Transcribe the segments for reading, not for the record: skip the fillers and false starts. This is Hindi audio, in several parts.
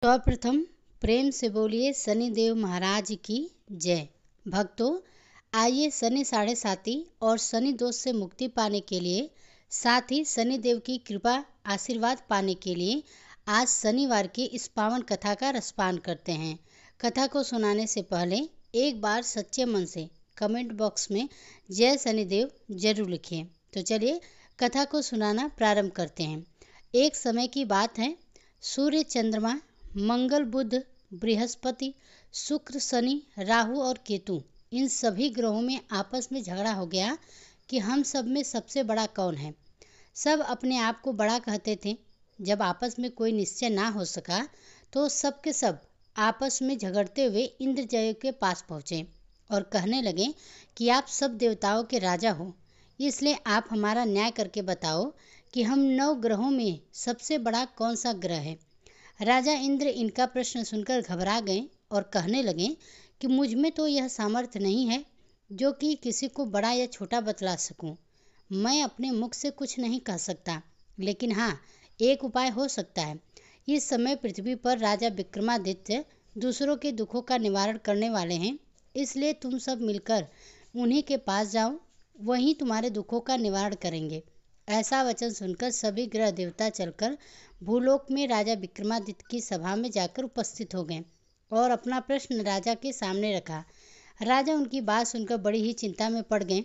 सर्वप्रथम प्रेम से बोलिए शनिदेव महाराज की जय। भक्तों, आइए शनि साढ़े साती और शनि दोष से मुक्ति पाने के लिए, साथ ही शनिदेव की कृपा आशीर्वाद पाने के लिए आज शनिवार की इस पावन कथा का रसपान करते हैं। कथा को सुनाने से पहले एक बार सच्चे मन से कमेंट बॉक्स में जय शनिदेव जरूर लिखिए। तो चलिए कथा को सुनाना प्रारंभ करते हैं। एक समय की बात है, सूर्य, चंद्रमा, मंगल, बुध, बृहस्पति, शुक्र, शनि, राहु और केतु, इन सभी ग्रहों में आपस में झगड़ा हो गया कि हम सब में सबसे बड़ा कौन है। सब अपने आप को बड़ा कहते थे। जब आपस में कोई निश्चय ना हो सका तो सब के सब आपस में झगड़ते हुए इंद्रजय के पास पहुँचे और कहने लगे कि आप सब देवताओं के राजा हो, इसलिए आप हमारा न्याय करके बताओ कि हम 9 ग्रहों में सबसे बड़ा कौन सा ग्रह है। राजा इंद्र इनका प्रश्न सुनकर घबरा गए और कहने लगे कि मुझ में तो यह सामर्थ्य नहीं है जो कि किसी को बड़ा या छोटा बतला सकूं। मैं अपने मुख से कुछ नहीं कह सकता, लेकिन हाँ, एक उपाय हो सकता है। इस समय पृथ्वी पर राजा विक्रमादित्य दूसरों के दुखों का निवारण करने वाले हैं, इसलिए तुम सब मिलकर उन्हीं के पास जाओ, वहीं तुम्हारे दुखों का निवारण करेंगे। ऐसा वचन सुनकर सभी ग्रह देवता चलकर भूलोक में राजा विक्रमादित्य की सभा में जाकर उपस्थित हो गए और अपना प्रश्न राजा के सामने रखा। राजा उनकी बात सुनकर बड़ी ही चिंता में पड़ गए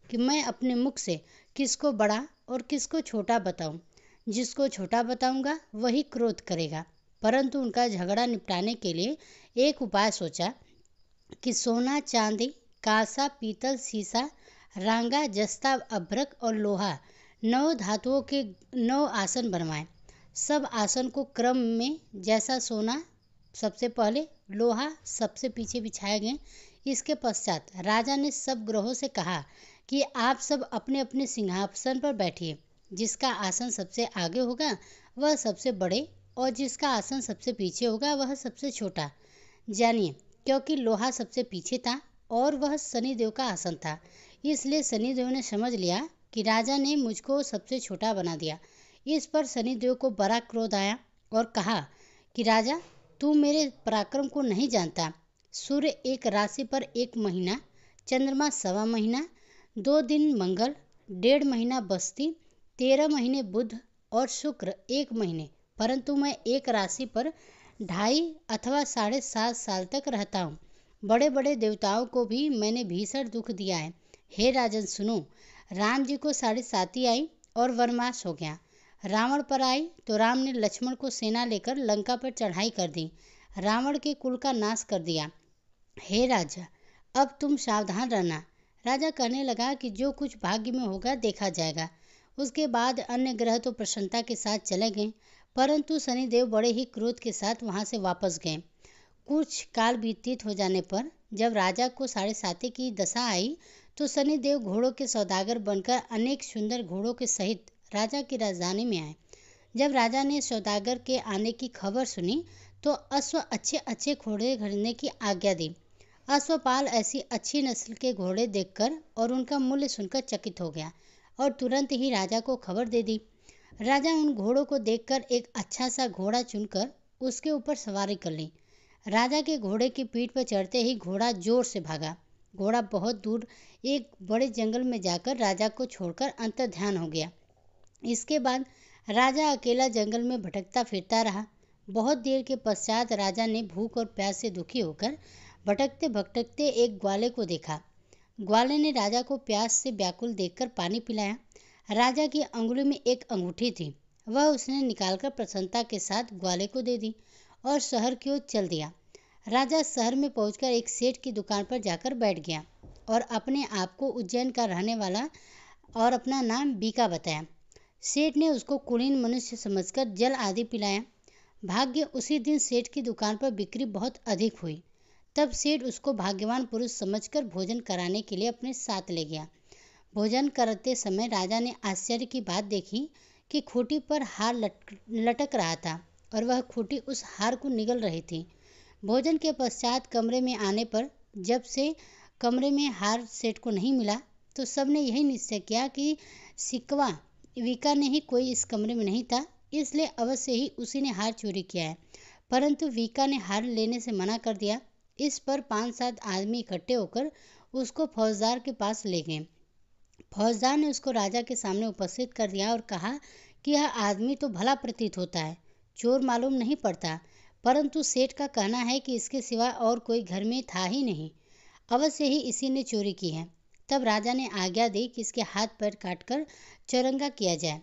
कि मैं अपने मुख से किसको बड़ा और किसको छोटा बताऊं। जिसको छोटा बताऊंगा वही क्रोध करेगा। परंतु उनका झगड़ा निपटाने के लिए एक उपाय सोचा कि सोना, चांदी, कांसा, पीतल, सीसा, रांगा, जस्ता, अभ्रक और लोहा, 9 धातुओं के 9 आसन बनवाए। सब आसन को क्रम में, जैसा सोना सबसे पहले, लोहा सबसे पीछे बिछाए गए। इसके पश्चात राजा ने सब ग्रहों से कहा कि आप सब अपने अपने सिंहासन पर बैठिए। जिसका आसन सबसे आगे होगा वह सबसे बड़े और जिसका आसन सबसे पीछे होगा वह सबसे छोटा। जानिए, क्योंकि लोहा सबसे पीछे था और वह शनिदेव का आसन था, इसलिए शनिदेव ने समझ लिया कि राजा ने मुझको सबसे छोटा बना दिया। इस पर शनिदेव को बड़ा क्रोध आया और कहा कि राजा, तू मेरे पराक्रम को नहीं जानता। सूर्य एक राशि पर 1 महीना, चंद्रमा 1.25 महीना, 2 दिन मंगल, 1.5 महीना बस्ती, 13 महीने बुध और शुक्र 1 महीने, परंतु मैं एक राशि पर 2.5 अथवा 7.5 साल तक रहता हूँ। बड़े बड़े देवताओं को भी मैंने भीषण दुख दिया है। हे राजन सुनो, राम जी को 7.5 आई और वनवास हो गया। रावण पर आई तो राम ने लक्ष्मण को सेना लेकर लंका पर चढ़ाई कर दी, रावण के कुल का नाश कर दिया। हे राजा, अब तुम सावधान रहना। राजा कहने लगा कि जो कुछ भाग्य में होगा देखा जाएगा। उसके बाद अन्य ग्रह तो प्रसन्नता के साथ चले गए, परंतु शनिदेव बड़े ही क्रोध के साथ वहां से वापस गए। कुछ काल व्यतीत हो जाने पर जब राजा को 7.5 की दशा आई तो शनिदेव घोड़ों के सौदागर बनकर अनेक सुंदर घोड़ों के सहित राजा की राजधानी में आए। जब राजा ने सौदागर के आने की खबर सुनी तो अश्व अच्छे अच्छे घोड़े खरीदने की आज्ञा दी। अश्वपाल ऐसी अच्छी नस्ल के घोड़े देखकर और उनका मूल्य सुनकर चकित हो गया और तुरंत ही राजा को खबर दे दी। राजा उन घोड़ों को देखकर एक अच्छा सा घोड़ा चुनकर उसके ऊपर सवारी कर ली। राजा के घोड़े की पीठ पर चढ़ते ही घोड़ा जोर से भागा। घोड़ा बहुत दूर एक बड़े जंगल में जाकर राजा को छोड़कर अंतर्ध्यान हो गया। इसके बाद राजा अकेला जंगल में भटकता फिरता रहा। बहुत देर के पश्चात राजा ने भूख और प्यास से दुखी होकर भटकते भटकते एक ग्वाले को देखा। ग्वाले ने राजा को प्यास से व्याकुल देखकर पानी पिलाया। राजा की अंगुली में एक अंगूठी थी, वह उसने निकालकर प्रसन्नता के साथ ग्वाले को दे दी और शहर की ओर चल दिया। राजा शहर में पहुंचकर एक सेठ की दुकान पर जाकर बैठ गया और अपने आप को उज्जैन का रहने वाला और अपना नाम बीका बताया। सेठ ने उसको कुलीन मनुष्य समझकर जल आदि पिलाया। भाग्य उसी दिन सेठ की दुकान पर बिक्री बहुत अधिक हुई। तब सेठ उसको भाग्यवान पुरुष समझकर भोजन कराने के लिए अपने साथ ले गया। भोजन करते समय राजा ने आश्चर्य की बात देखी कि खूंटी पर हार लटक रहा था और वह खूंटी उस हार को निगल रही थी। भोजन के पश्चात कमरे में आने पर जब से कमरे में हार सेठ को नहीं मिला तो सबने यही निश्चय किया कि सिकवा विका ने ही कोई इस कमरे में नहीं था, इसलिए अवश्य ही उसी ने हार चोरी किया है। परंतु वीका ने हार लेने से मना कर दिया। इस पर 5-7 आदमी इकट्ठे होकर उसको फौजदार के पास ले गए। फौजदार ने उसको राजा के सामने उपस्थित कर दिया और कहा कि यह आदमी तो भला प्रतीत होता है, चोर मालूम नहीं पड़ता, परंतु सेठ का कहना है कि इसके सिवा और कोई घर में था ही नहीं, अवश्य ही इसी ने चोरी की है। तब राजा ने आज्ञा दी कि इसके हाथ पैर काटकर चौरंगा किया जाए।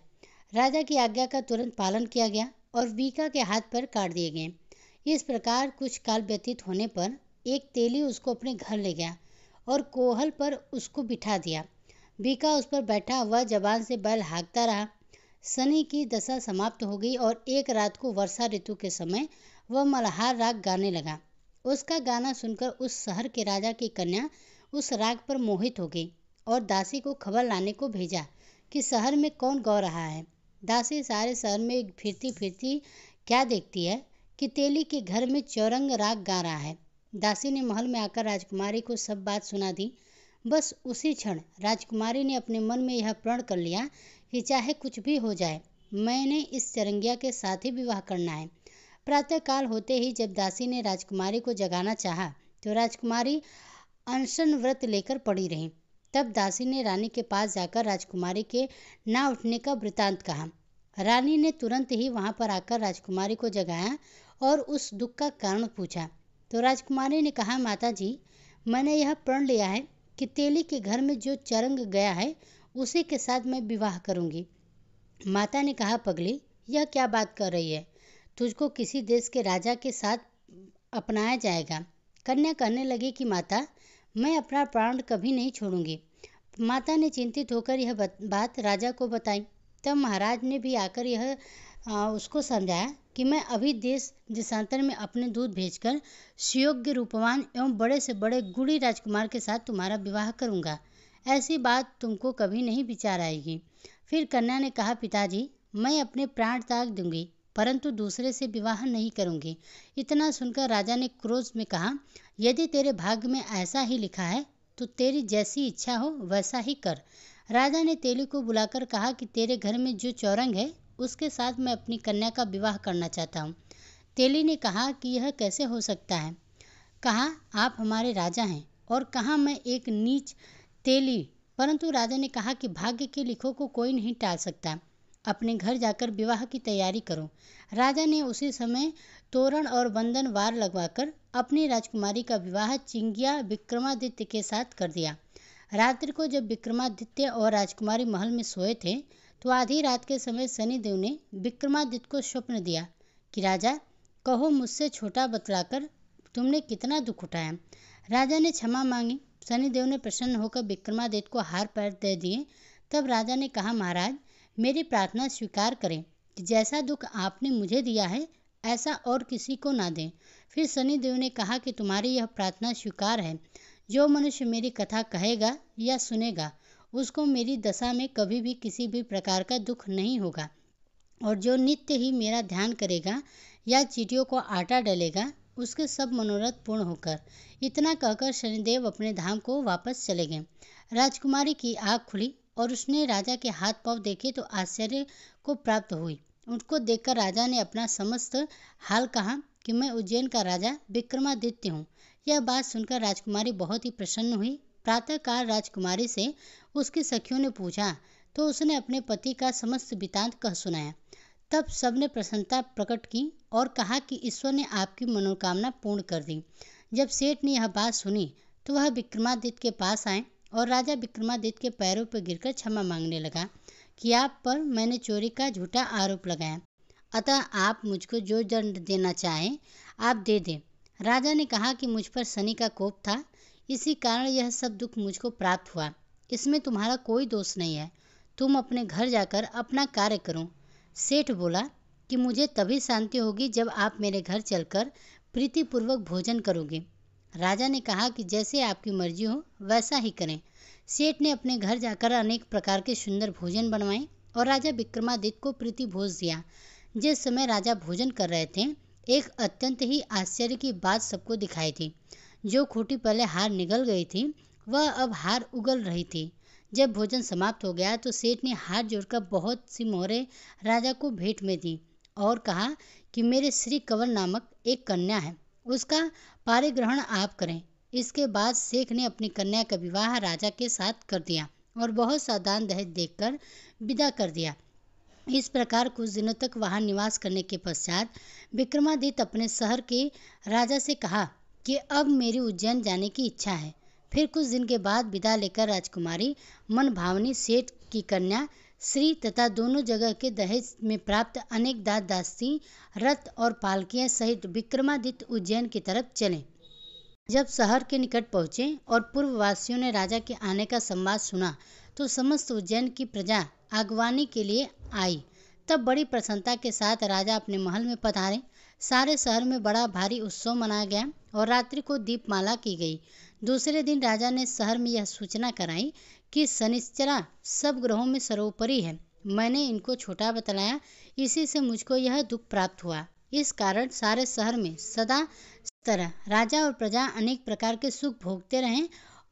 राजा की आज्ञा का तुरंत पालन किया गया और वीका के हाथ पैर काट दिए गए। इस प्रकार कुछ काल व्यतीत होने पर एक तेली उसको अपने घर ले गया और कोहल पर उसको बिठा दिया। वीका उस पर बैठा हुआ जबान से बैल हाँकता रहा। शनि की दशा समाप्त हो गई और एक रात को वर्षा ऋतु के समय वह मल्हार राग गाने लगा। उसका गाना सुनकर उस शहर के राजा की कन्या उस राग पर मोहित हो गई और दासी को खबर लाने को भेजा कि शहर में कौन गा रहा है। दासी सारे शहर में फिरती फिरती क्या देखती है कि तेली के घर में चौरंग राग गा रहा है। दासी ने महल में आकर राजकुमारी को सब बात सुना दी। बस उसी क्षण राजकुमारी ने अपने मन में यह प्रण कर लिया कि चाहे कुछ भी हो जाए, मैंने इस चरंगिया के साथ ही विवाह करना है। प्रातःकाल होते ही जब दासी ने राजकुमारी को जगाना चाहा तो राजकुमारी अनशन व्रत लेकर पड़ी रही। तब दासी ने रानी के पास जाकर राजकुमारी के ना उठने का वृतांत कहा। रानी ने तुरंत ही वहां पर आकर राजकुमारी को जगाया और उस दुख का कारण पूछा। तो राजकुमारी ने कहा, माता जी, मैंने यह प्रण लिया है कि तेली के घर में जो चरंग गया है उसी के साथ मैं विवाह करूंगी। माता ने कहा, पगली, यह क्या बात कर रही है? तुझको किसी देश के राजा के साथ अपनाया जाएगा। कन्या कहने लगी कि माता, मैं अपना प्राण कभी नहीं छोड़ूंगी। माता ने चिंतित होकर यह बात राजा को बताई। तब महाराज ने भी आकर यह उसको समझाया कि मैं अभी देश देशांतर में अपने दूत भेजकर सुयोग्य, रूपवान एवं बड़े से बड़े गुणी राजकुमार के साथ तुम्हारा विवाह करूंगा। ऐसी बात तुमको कभी नहीं विचार आएगी। फिर कन्या ने कहा, पिताजी, मैं अपने प्राण त्याग दूंगी, परंतु दूसरे से विवाह नहीं करूंगी। इतना सुनकर राजा ने क्रोध में कहा, यदि तेरे भाग्य में ऐसा ही लिखा है तो तेरी जैसी इच्छा हो वैसा ही कर। राजा ने तेली को बुलाकर कहा कि तेरे घर में जो चौरंग है उसके साथ मैं अपनी कन्या का विवाह करना चाहता हूँ। तेली ने कहा कि यह कैसे हो सकता है? कहा, आप हमारे राजा हैं और कहा मैं एक नीच तेली। परंतु राजा ने कहा कि भाग्य के लिखो को कोई नहीं टाल सकता, अपने घर जाकर विवाह की तैयारी करो। राजा ने उसी समय तोरण और बंधन वार लगवाकर अपनी राजकुमारी का विवाह चिंगिया विक्रमादित्य के साथ कर दिया। रात्रि को जब विक्रमादित्य और राजकुमारी महल में सोए थे तो आधी रात के समय शनिदेव ने विक्रमादित्य को स्वप्न दिया कि राजा, कहो मुझसे छोटा बतलाकर तुमने कितना दुख उठाया। राजा ने क्षमा मांगी। शनिदेव ने प्रसन्न होकर विक्रमादित्य को हार पैर दे दिए। तब राजा ने कहा, महाराज, मेरी प्रार्थना स्वीकार करें कि जैसा दुख आपने मुझे दिया है ऐसा और किसी को ना दें। फिर शनिदेव ने कहा कि तुम्हारी यह प्रार्थना स्वीकार है। जो मनुष्य मेरी कथा कहेगा या सुनेगा उसको मेरी दशा में कभी भी किसी भी प्रकार का दुख नहीं होगा, और जो नित्य ही मेरा ध्यान करेगा या चींटियों को आटा डालेगा उसके सब मनोरथ पूर्ण होकर। इतना कहकर शनिदेव अपने धाम को वापस चले गए। राजकुमारी की आँख खुली और उसने राजा के हाथ पांव देखे तो आश्चर्य को प्राप्त हुई। उनको देखकर राजा ने अपना समस्त हाल कहा कि मैं उज्जैन का राजा विक्रमादित्य हूँ। यह बात सुनकर राजकुमारी बहुत ही प्रसन्न हुई। प्रातःकाल राजकुमारी से उसकी सखियों ने पूछा तो उसने अपने पति का समस्त वृतांत कह सुनाया। तब सबने प्रसन्नता प्रकट की और कहा कि ईश्वर ने आपकी मनोकामना पूर्ण कर दी। जब सेठ ने यह बात सुनी तो वह विक्रमादित्य के पास आए और राजा विक्रमादित्य के पैरों पर गिरकर क्षमा मांगने लगा कि आप पर मैंने चोरी का झूठा आरोप लगाया, अतः आप मुझको जो दंड देना चाहें आप दे दें। राजा ने कहा कि मुझ पर शनि का कोप था, इसी कारण यह सब दुख मुझको प्राप्त हुआ। इसमें तुम्हारा कोई दोष नहीं है। तुम अपने घर जाकर अपना कार्य करो। सेठ बोला कि मुझे तभी शांति होगी जब आप मेरे घर चलकर प्रीतिपूर्वक भोजन करोगे। राजा ने कहा कि जैसे आपकी मर्जी हो वैसा ही करें। सेठ ने अपने घर जाकर अनेक प्रकार के सुंदर भोजन बनवाए और राजा विक्रमादित्य को प्रीति भोज दिया। जिस समय राजा भोजन कर रहे थे एक अत्यंत ही आश्चर्य की बात सबको दिखाई थी। जो खूंटी पहले हार निगल गई थी वह अब हार उगल रही थी। जब भोजन समाप्त हो गया तो सेठ ने हाथ जोड़कर बहुत सी मोहरें राजा को भेंट में दी और कहा कि मेरे श्री कंवर नामक एक कन्या है, उसका पारिग्रहण आप करें। इसके बाद शेख ने अपनी कन्या का विवाह राजा के साथ कर दिया और बहुत सा दान दहेज देकर विदा कर दिया। इस प्रकार कुछ दिनों तक वहां निवास करने के पश्चात विक्रमादित्य अपने शहर के राजा से कहा कि अब मेरी उज्जैन जाने की इच्छा है। फिर कुछ दिन के बाद विदा लेकर राजकुमारी मन भावनी सेठ की कन्या श्री तथा दोनों जगह के दहेज में प्राप्त अनेक दास दासी, रथ और पालकियां सहित विक्रमादित्य उज्जैन की तरफ चले। जब शहर के निकट पहुंचे और पूर्ववासियों ने राजा के आने का संवाद सुना तो समस्त उज्जैन की प्रजा आगवानी के लिए आई। तब बड़ी प्रसन्नता के साथ राजा अपने महल में पधारे। सारे शहर में बड़ा भारी उत्सव मनाया गया और रात्रि को दीपमाला की गई। दूसरे दिन राजा ने शहर में यह सूचना कराई कि शनिश्चरा सब ग्रहों में सर्वोपरि है। मैंने इनको छोटा बतलाया, इसी से मुझको यह दुख प्राप्त हुआ। इस कारण सारे शहर में सदा तरह राजा और प्रजा अनेक प्रकार के सुख भोगते रहें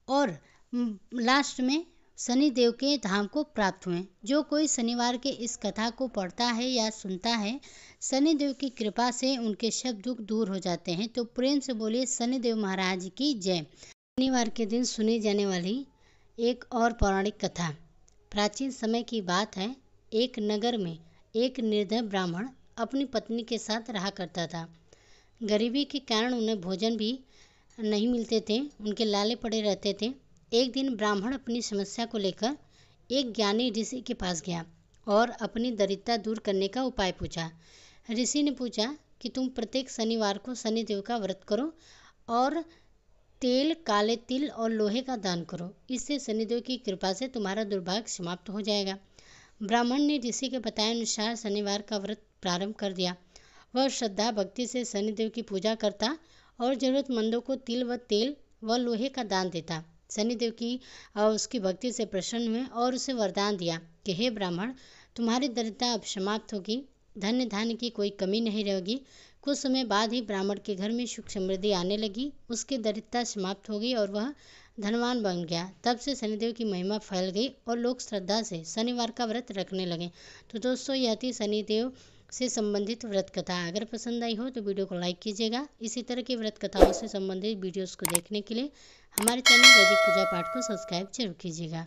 और लास्ट में शनिदेव के धाम को प्राप्त हुए। जो कोई शनिवार के इस कथा को पढ़ता है या सुनता है, शनिदेव की कृपा से उनके सब दुख दूर हो जाते हैं। तो प्रेम से बोलिए शनिदेव महाराज की जय। शनिवार के दिन सुनी जाने वाली एक और पौराणिक कथा। प्राचीन समय की बात है। एक नगर में एक निर्धन ब्राह्मण अपनी पत्नी के साथ रहा करता था। गरीबी के कारण उन्हें भोजन भी नहीं मिलते थे, उनके लाले पड़े रहते थे। एक दिन ब्राह्मण अपनी समस्या को लेकर एक ज्ञानी ऋषि के पास गया और अपनी दरिद्रता दूर करने का उपाय पूछा। ऋषि ने पूछा कि तुम प्रत्येक शनिवार को शनिदेव का व्रत करो और तेल, काले तिल और लोहे का दान करो। इससे शनिदेव की कृपा से तुम्हारा दुर्भाग्य समाप्त हो जाएगा। ब्राह्मण ने ऋषि के बताए अनुसार शनिवार का व्रत प्रारंभ कर दिया। वह श्रद्धा भक्ति से शनिदेव की पूजा करता और जरूरतमंदों को तिल व तेल व लोहे का दान देता। शनिदेव की और उसकी भक्ति से प्रसन्न हुए और उसे वरदान दिया कि हे ब्राह्मण, तुम्हारी दरिद्रता अब समाप्त होगी, धन्य धान्य की कोई कमी नहीं रहेगी। कुछ समय बाद ही ब्राह्मण के घर में सुख समृद्धि आने लगी, उसकी दरिद्रता समाप्त हो गई और वह धनवान बन गया। तब से शनिदेव की महिमा फैल गई और लोग श्रद्धा से शनिवार का व्रत रखने लगे। तो दोस्तों, यह थी शनिदेव से संबंधित व्रत कथा। अगर पसंद आई हो तो वीडियो को लाइक कीजिएगा। इसी तरह की व्रत कथाओं से संबंधित वीडियोस को देखने के लिए हमारे चैनल वैदिक पूजा पाठ को सब्सक्राइब जरूर कीजिएगा।